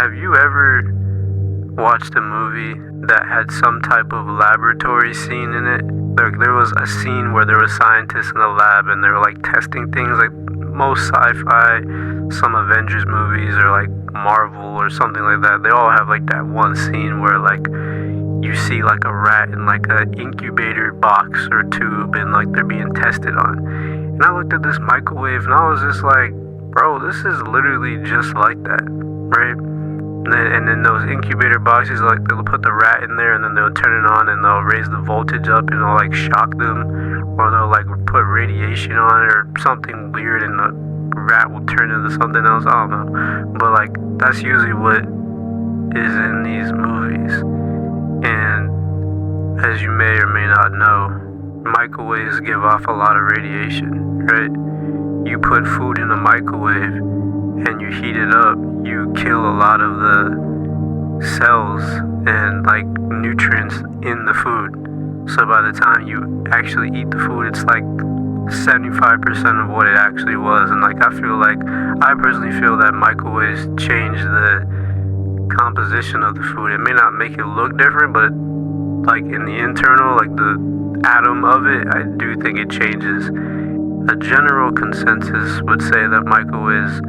Have you ever watched a movie that had some type of laboratory scene in it? Like there was a scene where there were scientists in the lab and they were like testing things, like most sci-fi, some Avengers movies or like Marvel or something like that. They all have like that one scene where like you see like a rat in like an incubator box or tube and like they're being tested on. And I looked at this microwave and I was just like, bro, this is literally just like that, right? And then those incubator boxes, like they'll put the rat in there and then they'll turn it on and they'll raise the voltage up and it'll like shock them, or they'll like put radiation on it or something weird and the rat will turn into something else. I don't know, but like that's usually what is in these movies. And as you may or may not know, microwaves give off a lot of radiation, right? You put food in a microwave and you heat it up, you kill a lot of the cells and like nutrients in the food. So by the time you actually eat the food, it's like 75% of what it actually was. And like I personally feel that microwaves change the composition of the food. It may not make it look different, but like in the internal, like the atom of it, I do think it changes. A general consensus would say that microwaves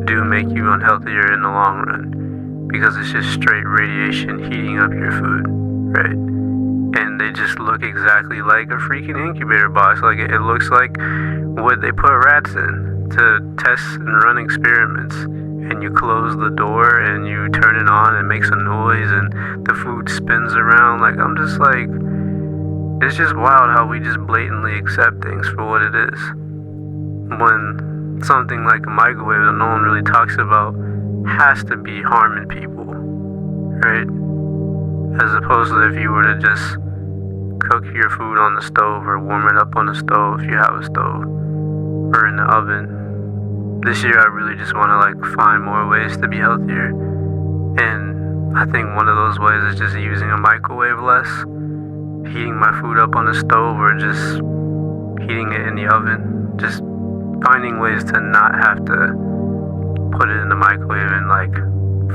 do make you unhealthier in the long run because it's just straight radiation heating up your food, right? And they just look exactly like a freaking incubator box. Like it looks like what they put rats in to test and run experiments. And you close the door and you turn it on and it makes a noise and the food spins around. Like I'm just like, it's just wild how we just blatantly accept things for what it is. When something like a microwave that no one really talks about has to be harming people, right? As opposed to if you were to just cook your food on the stove or warm it up on the stove if you have a stove or in the oven. This year I really just want to like find more ways to be healthier, and I think one of those ways is just using a microwave less, heating my food up on the stove or just heating it in the oven, just finding ways to not have to put it in the microwave and like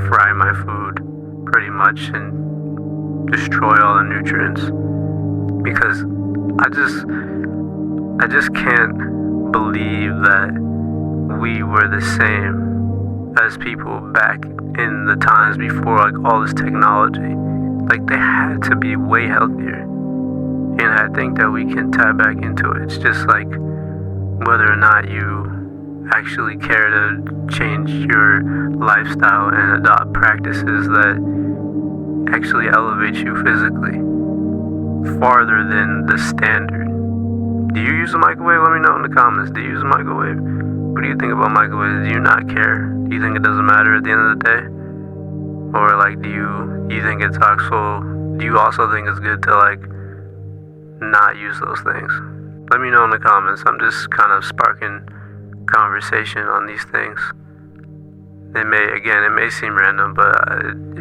fry my food pretty much and destroy all the nutrients, because I just can't believe that we were the same as people back in the times before like all this technology. Like they had to be way healthier, and I think that we can tap back into it. It's just like whether or not you actually care to change your lifestyle and adopt practices that actually elevate you physically farther than the standard. Do you use a microwave? Let me know in the comments. Do you use a microwave? What do you think about microwaves? Do you not care? Do you think it doesn't matter at the end of the day? Or like do you think it's actual? Do you also think it's good to like not use those things? Let me know in the comments. I'm just kind of sparking conversation on these things. It may seem random, but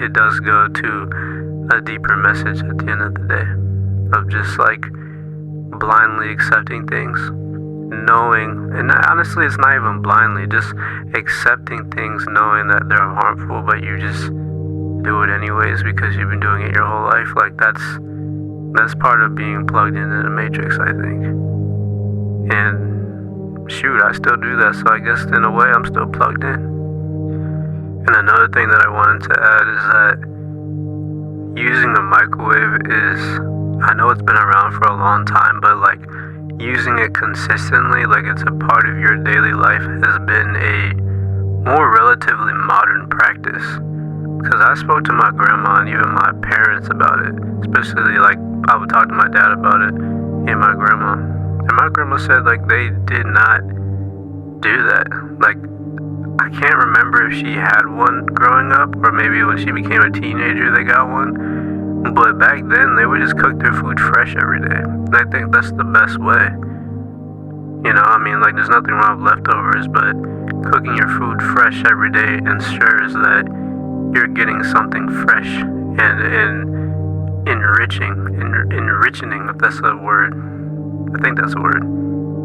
it does go to a deeper message at the end of the day of just like blindly accepting things, knowing, and honestly it's not even blindly, just accepting things knowing that they're harmful, but you just do it anyways because you've been doing it your whole life. Like that's part of being plugged into the matrix, I think. And shoot, I still do that, so I guess in a way I'm still plugged in. And another thing that I wanted to add is that using a microwave is, I know it's been around for a long time, but like using it consistently, like it's a part of your daily life, has been a more relatively modern practice. Because I spoke to my grandma and even my parents about it, especially like I would talk to my dad about it and my grandma. And my grandma said like they did not do that. Like I can't remember if she had one growing up or maybe when she became a teenager they got one. But back then they would just cook their food fresh every day. And I think that's the best way. You know, I mean like there's nothing wrong with leftovers, but cooking your food fresh every day ensures that you're getting something fresh and enriching, if that's a word. I think that's a word.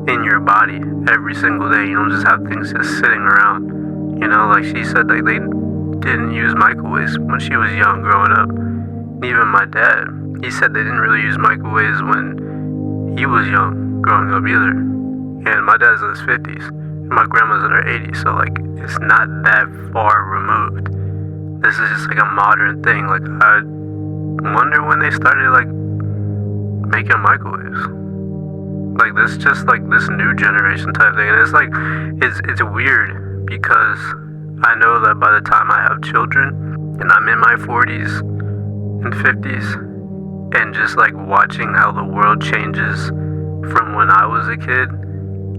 In your body every single day. You don't just have things just sitting around. You know, like she said, like they didn't use microwaves when she was young growing up. Even my dad, he said they didn't really use microwaves when he was young growing up either. And my dad's in his 50s, and my grandma's in her 80s, so like it's not that far removed. This is just like a modern thing. Like I wonder when they started like making microwaves. Like this just like this new generation type thing. And it's like it's weird because I know that by the time I have children and I'm in my 40s and 50s and just like watching how the world changes from when I was a kid,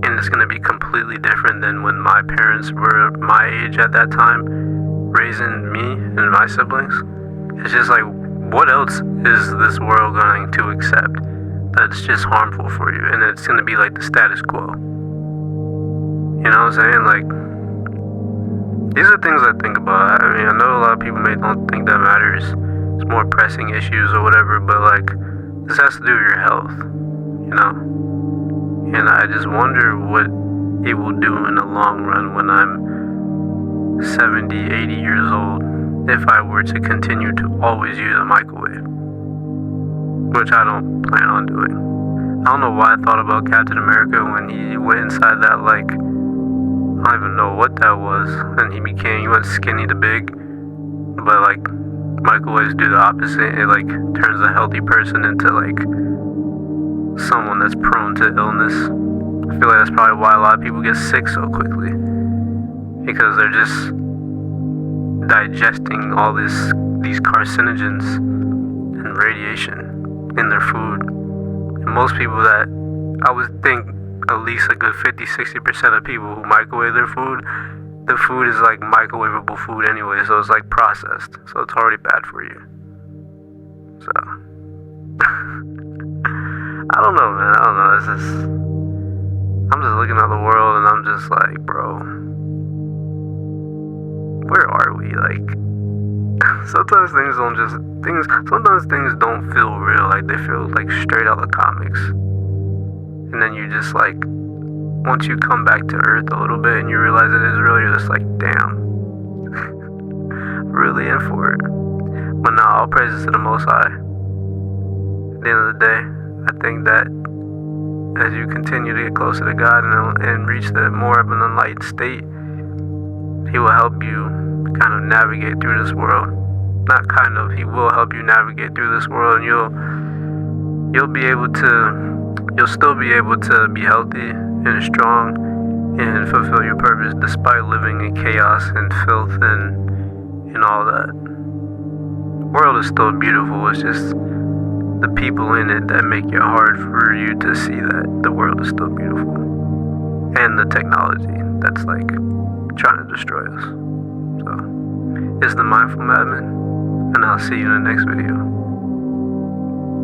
and it's gonna be completely different than when my parents were my age at that time, raising me and my siblings. It's just like, what else is this world going to accept that's just harmful for you? And it's gonna be like the status quo. You know what I'm saying? Like, these are things I think about. I mean, I know a lot of people don't think that matters. It's more pressing issues or whatever, but like, this has to do with your health, you know? And I just wonder what it will do in the long run when I'm 70, 80 years old, if I were to continue to always use a microwave, which I don't plan on doing. I don't know why I thought about Captain America when he went inside that, like, I don't even know what that was, and he went skinny to big, but like, microwaves do the opposite. It like turns a healthy person into like someone that's prone to illness. I feel like that's probably why a lot of people get sick so quickly, because they're just digesting all these carcinogens and radiation in their food. And most people that I would think at least a good 50-60% of people who microwave their food, the food is like microwavable food anyway, so it's like processed, so it's already bad for you. So I don't know, man. I don't know. I'm just looking at the world and I'm just like, bro, where are we? Like, sometimes things don't feel real. Like, they feel like straight out of comics. And then you just like, once you come back to earth a little bit and you realize it is real, you're just like, damn, really in for it. But nah, all praises to the Most High. At the end of the day, I think that as you continue to get closer to God and reach the more of an enlightened state, He will help you kind of navigate through this world. Not kind of, He will help you navigate through this world, and you'll still be able to be healthy and strong and fulfill your purpose despite living in chaos and filth and all that. The world is still beautiful. It's just the people in it that make it hard for you to see that the world is still beautiful, and the technology that's like trying to destroy us. So it's the Mindful Madman, and I'll see you in the next video.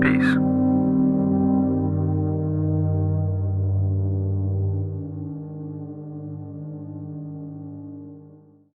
Peace.